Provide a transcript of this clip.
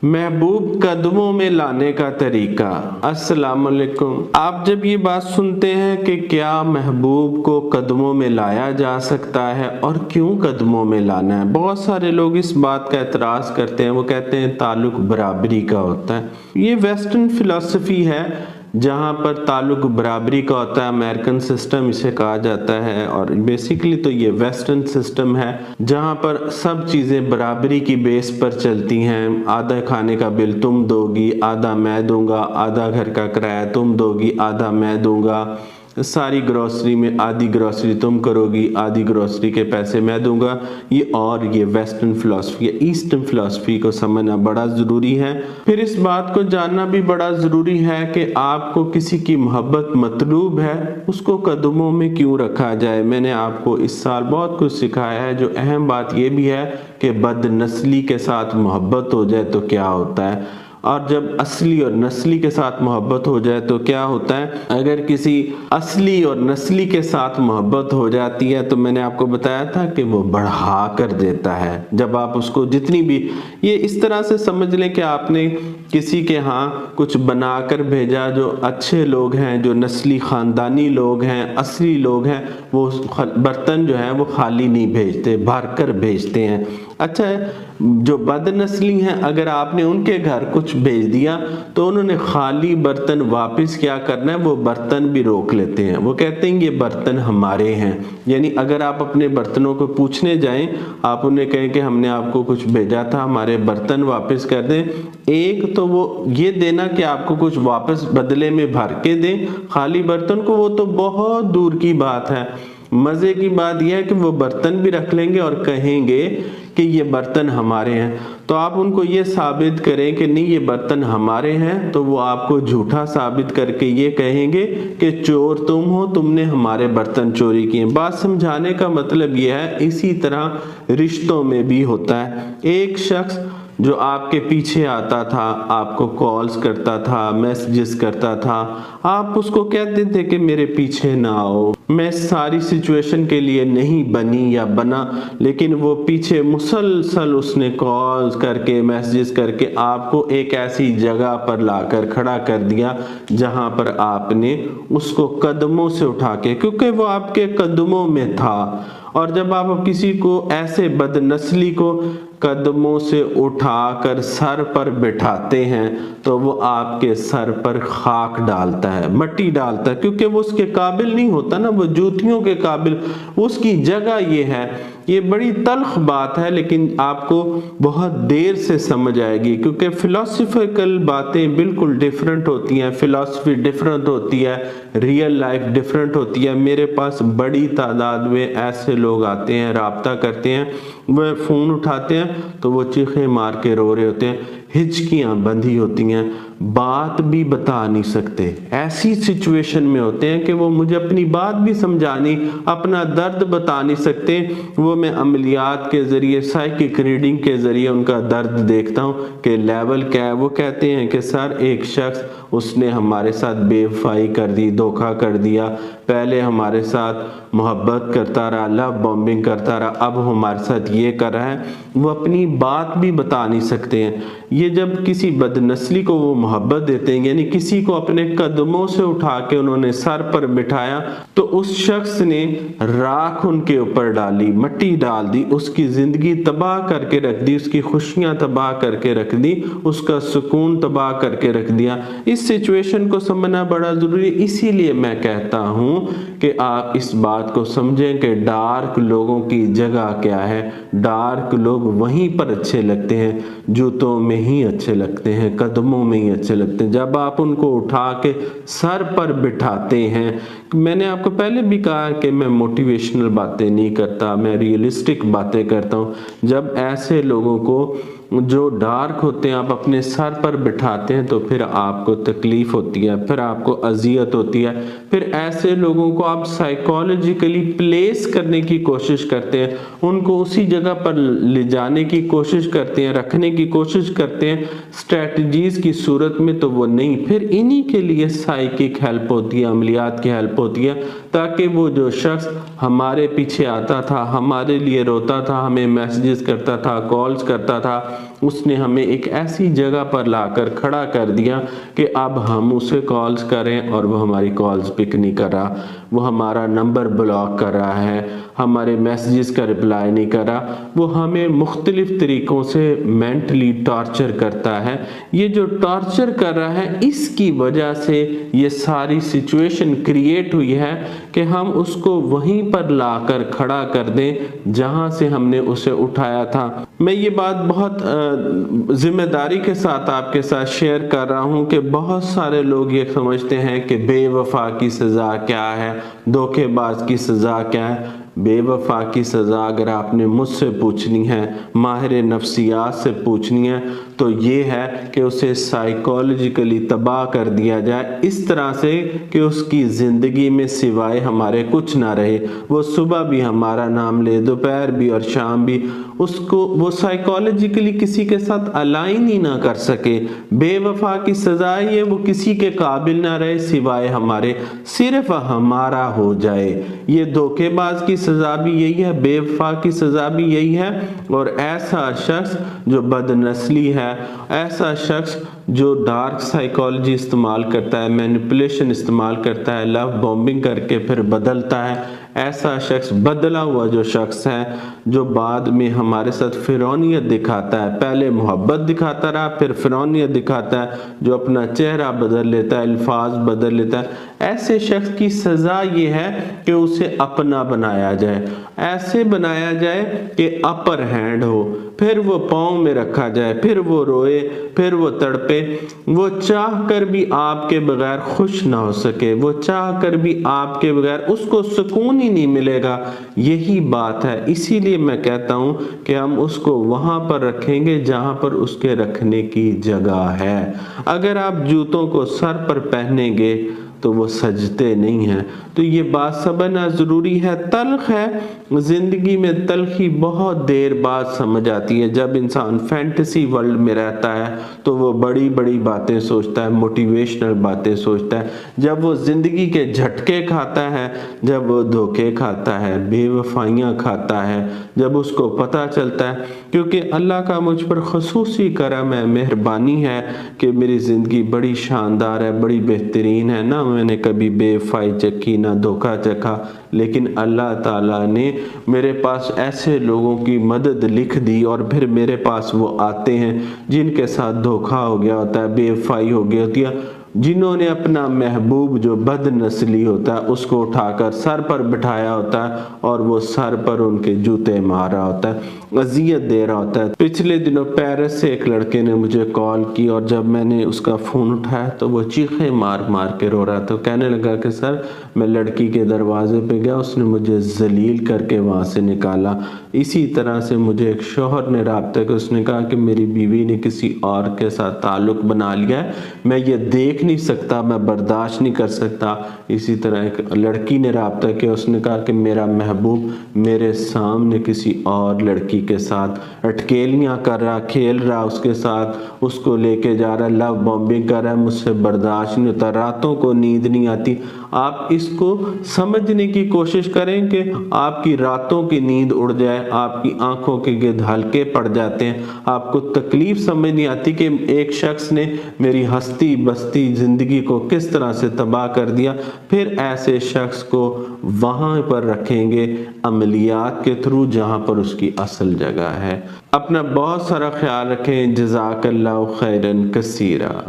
महबूब कदमों में लाने का तरीका। अस्सलाम वालेकुम। आप जब ये बात सुनते हैं कि क्या महबूब को कदमों में लाया जा सकता है और क्यों कदमों में लाना है, बहुत सारे लोग इस बात का एतराज़ करते हैं। वो कहते हैं ताल्लुक बराबरी का होता है। ये वेस्टर्न फिलॉसफी है जहाँ पर ताल्लुक बराबरी का होता है। अमेरिकन सिस्टम इसे कहा जाता है और बेसिकली तो ये वेस्टर्न सिस्टम है जहाँ पर सब चीज़ें बराबरी की बेस पर चलती हैं। आधा खाने का बिल तुम दोगी, आधा मैं दूंगा, आधा घर का किराया तुम दोगी, आधा मैं दूंगा, सारी ग्रोसरी में आधी ग्रोसरी तुम करोगी, आधी ग्रोसरी के पैसे मैं दूंगा। ये वेस्टर्न फिलॉसफी है। ईस्टर्न फिलॉसफी को समझना बड़ा ज़रूरी है। फिर इस बात को जानना भी बड़ा ज़रूरी है कि आपको किसी की मोहब्बत मतलूब है, उसको कदमों में क्यों रखा जाए। मैंने आपको इस साल बहुत कुछ सिखाया है। जो अहम बात ये भी है कि बदनस्ली के साथ मोहब्बत हो जाए तो क्या होता है, और जब असली और नस्ली के साथ मोहब्बत हो जाए तो क्या होता है। अगर किसी असली और नस्ली के साथ मोहब्बत हो जाती है तो मैंने आपको बताया था कि वो बढ़ा कर देता है। जब आप उसको जितनी भी, ये इस तरह से समझ लें कि आपने किसी के यहाँ कुछ बनाकर भेजा, जो अच्छे लोग हैं, जो नस्ली ख़ानदानी लोग हैं, असली लोग हैं, वो बर्तन जो है वो खाली नहीं भेजते, भर कर भेजते हैं। अच्छा है, जो बदनस्ली हैं, अगर आपने उनके घर कुछ भेज दिया तो उन्होंने खाली बर्तन वापस क्या करना है, वो बर्तन भी रोक लेते हैं। वो कहते हैं ये बर्तन हमारे हैं। यानी अगर आप अपने बर्तनों को पूछने जाएं, आप उन्हें कहें कि हमने आपको कुछ भेजा था, हमारे बर्तन वापस कर दें। एक तो वो ये देना कि आपको कुछ वापस बदले में भर के दें खाली बर्तन को, वो तो बहुत दूर की बात है। मज़े की बात यह है कि वो बर्तन भी रख लेंगे और कहेंगे कि ये बर्तन हमारे हैं। तो आप उनको ये साबित करें कि नहीं ये बर्तन हमारे हैं, तो वो आपको झूठा साबित करके ये कहेंगे कि चोर तुम हो, तुमने हमारे बर्तन चोरी किए। बात समझाने का मतलब ये है, इसी तरह रिश्तों में भी होता है। एक शख्स जो आपके पीछे आता था, आपको कॉल्स करता था, मैसेजेस करता था, आप उसको कहते थे कि मेरे पीछे ना आओ, मैं सारी सिचुएशन के लिए नहीं बनी या बना, लेकिन वो पीछे मुसलसल उसने कॉल्स करके, मैसेजेस करके आपको एक ऐसी जगह पर लाकर खड़ा कर दिया जहां पर आपने उसको कदमों से उठा के, क्योंकि वो आपके कदमों में था। और जब आप किसी को ऐसे बदनस्ली को कदमों से उठाकर सर पर बिठाते हैं तो वो आपके सर पर खाक डालता है, मट्टी डालता है, क्योंकि वो उसके काबिल नहीं होता ना, वो जूतियों के काबिल। उसकी जगह ये है। ये बड़ी तल्ख बात है, लेकिन आपको बहुत देर से समझ आएगी, क्योंकि फिलोसफिकल बातें बिल्कुल डिफरेंट होती हैं, फिलॉसफी डिफरेंट होती है, रियल लाइफ डिफरेंट होती है। मेरे पास बड़ी तादाद में ऐसे लोग आते हैं, राब्ता करते हैं, वह फ़ोन उठाते हैं तो वो चीखें मार के रो रहे होते हैं, हिचकियाँ बंधी होती हैं, बात भी बता नहीं सकते। ऐसी सिचुएशन में होते हैं कि वो मुझे अपनी बात भी समझा नहीं, अपना दर्द बता नहीं सकते। वो मैं अमलियात के ज़रिए, साइकिक रीडिंग के ज़रिए उनका दर्द देखता हूँ कि लेवल क्या है। वो कहते हैं कि सर एक शख्स, उसने हमारे साथ बेवफाई कर दी, धोखा कर दिया, पहले हमारे साथ मोहब्बत करता रहा, लव बॉम्बिंग करता रहा, अब हमारे साथ ये कर रहा है। वो अपनी बात भी बता नहीं सकते हैं। ये जब किसी बदनस्ली को वो मोहब्बत देते हैं, यानी किसी को अपने कदमों से उठा के उन्होंने सर पर बिठाया, तो उस शख्स ने राख उनके ऊपर डाली, मट्टी डाल दी, उसकी ज़िंदगी तबाह करके रख दी, उसकी खुशियाँ तबाह करके रख दी, उसका सुकून तबाह करके रख दिया। इस सिचुएशन को समझना बड़ा ज़रूरी है। इसीलिए मैं कहता हूँ कि आप इस बात को समझें कि डार्क लोगों की जगह क्या है। डार्क लोग वहीं पर अच्छे लगते हैं, जूतों में ही अच्छे लगते हैं, कदमों में ही अच्छे लगते हैं। जब आप उनको उठा के सर पर बिठाते हैं, मैंने आपको पहले भी कहा कि मैं मोटिवेशनल बातें नहीं करता, मैं रियलिस्टिक बातें करता हूँ। जब ऐसे लोगों को जो डार्क होते हैं आप अपने सर पर बिठाते हैं तो फिर आपको तकलीफ होती है, फिर आपको अजियत होती है, फिर ऐसे लोगों को आप साइकोलॉजिकली प्लेस करने की कोशिश करते हैं, उनको उसी जगह पर ले जाने की कोशिश करते हैं, रखने की कोशिश करते हैं स्ट्रेटजीज की सूरत में, तो वो नहीं। फिर इन्हीं के लिए साइकिक हेल्प होती है, अमलियात की हेल्प होती है, ताकि वो जो शख्स हमारे पीछे आता था, हमारे लिए रोता था, हमें मैसेजेस करता था, कॉल्स करता था, اس نے ہمیں ایک ایسی جگہ پر لا کر کھڑا کر دیا کہ اب ہم اسے کالز کریں اور وہ ہماری کالز پک نہیں کر رہا، وہ ہمارا نمبر بلاک کر رہا ہے، ہمارے میسیجز کا رپلائی نہیں کر رہا، وہ ہمیں مختلف طریقوں سے مینٹلی ٹارچر کرتا ہے۔ یہ جو ٹارچر کر رہا ہے اس کی وجہ سے یہ ساری سچویشن کریٹ ہوئی ہے کہ ہم اس کو وہیں پر لا کر کھڑا کر دیں جہاں سے ہم نے اسے اٹھایا تھا۔ میں یہ بات بہت ذمہ داری کے ساتھ آپ کے ساتھ شیئر کر رہا ہوں کہ بہت سارے لوگ یہ سمجھتے ہیں کہ بے وفا کی سزا کیا ہے، دھوکے باز کی سزا کیا ہے۔ بے وفا کی سزا اگر آپ نے مجھ سے پوچھنی ہے، ماہر نفسیات سے پوچھنی ہے، تو یہ ہے کہ اسے سائیکولوجیکلی تباہ کر دیا جائے، اس طرح سے کہ اس کی زندگی میں سوائے ہمارے کچھ نہ رہے، وہ صبح بھی ہمارا نام لے، دوپہر بھی اور شام بھی، اس کو وہ سائیکولوجیکلی کسی کے ساتھ الائن ہی نہ کر سکے۔ بے وفا کی سزا یہ وہ کسی کے قابل نہ رہے سوائے ہمارے، صرف ہمارا ہو جائے۔ یہ دھوکے باز کی سزا بھی یہی ہے، بے وفا کی سزا بھی یہی ہے، اور ایسا شخص جو بد نسلی ہے، ایسا شخص جو ڈارک سائیکالوجی استعمال کرتا ہے، مینیپولیشن استعمال کرتا ہے، لو بومبنگ کر کے پھر بدلتا ہے، ایسا شخص بدلا ہوا جو شخص ہے جو بعد میں ہمارے ساتھ فرعونیت دکھاتا ہے، پہلے محبت دکھاتا رہا پھر فرعونیت دکھاتا ہے، جو اپنا چہرہ بدل لیتا ہے، الفاظ بدل لیتا ہے، ایسے شخص کی سزا یہ ہے کہ اسے اپنا بنایا جائے، ایسے بنایا جائے کہ اپر ہینڈ ہو، پھر وہ پاؤں میں رکھا جائے، پھر وہ روئے، پھر وہ تڑپے، وہ چاہ کر بھی آپ کے بغیر خوش نہ ہو سکے، وہ چاہ کر بھی آپ کے بغیر اس کو سکون ہی نہیں ملے گا۔ یہی بات ہے، اسی لیے میں کہتا ہوں کہ ہم اس کو وہاں پر رکھیں گے جہاں پر اس کے رکھنے کی جگہ ہے۔ اگر آپ جوتوں کو سر پر پہنیں گے تو وہ سجتے نہیں ہیں، تو یہ بات سمجھنا ضروری ہے۔ تلخ ہے زندگی میں، تلخی بہت دیر بعد سمجھ آتی ہے۔ جب انسان فینٹیسی ورلڈ میں رہتا ہے تو وہ بڑی بڑی باتیں سوچتا ہے، موٹیویشنل باتیں سوچتا ہے۔ جب وہ زندگی کے جھٹکے کھاتا ہے، جب وہ دھوکے کھاتا ہے، بے وفائیاں کھاتا ہے، جب اس کو پتہ چلتا ہے، کیونکہ اللہ کا مجھ پر خصوصی کرم ہے، مہربانی ہے کہ میری زندگی بڑی شاندار ہے، بڑی بہترین ہے، نہ میں نے کبھی بے وفائی چکھی نہ دھوکہ چکھا، لیکن اللہ تعالیٰ نے میرے پاس ایسے لوگوں کی مدد لکھ دی اور پھر میرے پاس وہ آتے ہیں جن کے ساتھ دھوکہ ہو گیا ہوتا ہے، بے وفائی ہو گیا ہوتی ہے، جنہوں نے اپنا محبوب جو بد نسلی ہوتا ہے اس کو اٹھا کر سر پر بٹھایا ہوتا ہے اور وہ سر پر ان کے جوتے مار رہا ہوتا ہے، اذیت دے رہا ہوتا ہے۔ پچھلے دنوں پیرس سے ایک لڑکے نے مجھے کال کی اور جب میں نے اس کا فون اٹھایا تو وہ چیخیں مار مار کے رو رہا تھا، کہنے لگا کہ سر میں لڑکی کے دروازے پہ گیا، اس نے مجھے ذلیل کر کے وہاں سے نکالا۔ اسی طرح سے مجھے ایک شوہر نے رابطہ کیا، اس نے کہا کہ میری بیوی نے کسی اور کے ساتھ تعلق بنا لیا ہے، میں یہ دیکھ نہیں سکتا، میں برداشت نہیں کر سکتا۔ اسی طرح ایک لڑکی نے رابطہ کیا، اس نے کہا کہ میرا محبوب میرے سامنے کسی اور لڑکی کے ساتھ اٹکیلیاں کر رہا، کھیل رہا اس کے ساتھ، اس کو لے کے جا رہا، لو بومبنگ کر رہا ہے، مجھ سے برداشت نہیں ہوتا، راتوں کو نیند نہیں آتی۔ آپ اس کو سمجھنے کی کوشش کریں کہ آپ کی راتوں کی نیند اڑ جائے، آپ کی آنکھوں کے گرد ہلکے پڑ جاتے ہیں، آپ کو تکلیف سمجھ نہیں آتی کہ ایک شخص نے میری ہستی بستی زندگی کو کس طرح سے تباہ کر دیا۔ پھر ایسے شخص کو وہاں پر رکھیں گے عملیات کے تھرو جہاں پر اس کی اصل جگہ ہے۔ اپنا بہت سارا خیال رکھیں، جزاک اللہ خیرن کثیرا۔